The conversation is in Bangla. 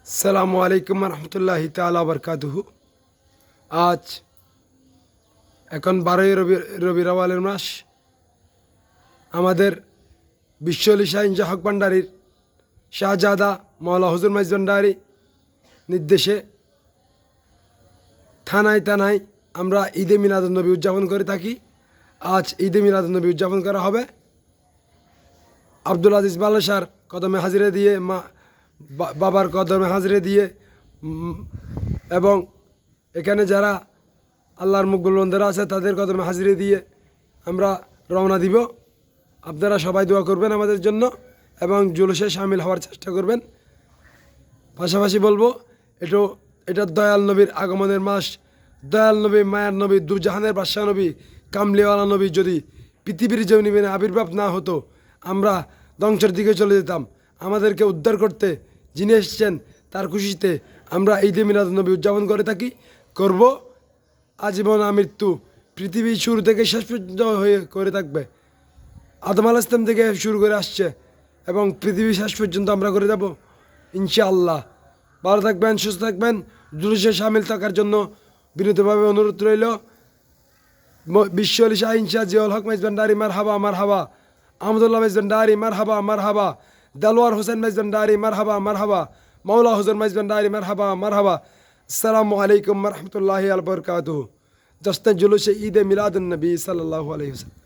আসসালামু আলাইকুম রহমতুল্লাহি তাআলা বারকাতুহু। আজ এখন 12ই রবিউল আউয়ালের মাস। আমাদের বিশ্বলি শাহ ইনজা হক ভান্ডারীর শাহজাদা মাওলা হুজুর মাইজ ভান্ডারী নির্দেশে থানায় থানায় আমরা ঈদে মিলাদুন্নবী উদযাপন করে থাকি। আজ ঈদে মিলাদুন্নবী উদযাপন করা হবে। আব্দুল আজিজ বাল্লাশার কদমে হাজিরে দিয়ে বাবার কদমে হাজিরে দিয়ে এবং এখানে যারা আল্লাহর মুকবুল বন্দেরা আছে তাদের কদমে হাজিরে দিয়ে আমরা রওনা দিব। আপনারা সবাই দোয়া করবেন আমাদের জন্য এবং জুলুসে শামিল হওয়ার চেষ্টা করবেন। পাশাপাশি বলবো এটা দয়াল নবীর আগমনের মাস। দয়াল নবী, মায়ার নবী, দুজাহানের বাদশাহ নবী, কামলিওয়ালা নবী যদি পৃথিবীর জমিনে আবির্ভাব না হতো আমরা ধ্বংসের দিকে চলে যেতাম। আমাদেরকে উদ্ধার করতে যিনি এসেছেন তার খুশিতে আমরা ঈদে মিলাদুন্নবী উদযাপন করে থাকি, করব আজীবন আমৃত্যু। পৃথিবী শুরু থেকে শেষ পর্যন্ত হয়ে করে থাকবে। আদম আলাইহিস সালাম থেকে শুরু করে আসছে এবং পৃথিবী শেষ পর্যন্ত আমরা করে যাব ইনশাআল্লাহ। ভালো থাকবেন, সুস্থ থাকবেন। জুলুসে শামিল থাকার জন্য বিনীতভাবে অনুরোধ রইল। বিশ্বলি শাহ ইনশা জিয়াউল হক মাইজ ভান্ডারী মারহাবা মারহাবা, আহমদুল্লাহ মাইজ ভান্ডারী মারহাবা মারহাবা, দেলোয়ার হোসেন মাইজ ভান্ডারী মারহাবা মারহাবা, মাওলা হুজুর মাইজ ভান্ডারী মারহাবা মারহাবা। আসসালামু আলাইকুম রহমতুল্লাহি ওয়া বারাকাতুহু। জশ্নে জুলুসে ঈদে মিলাদুন্নবী সাল্লাল্লাহু আলাইহি ওয়াসাল্লাম।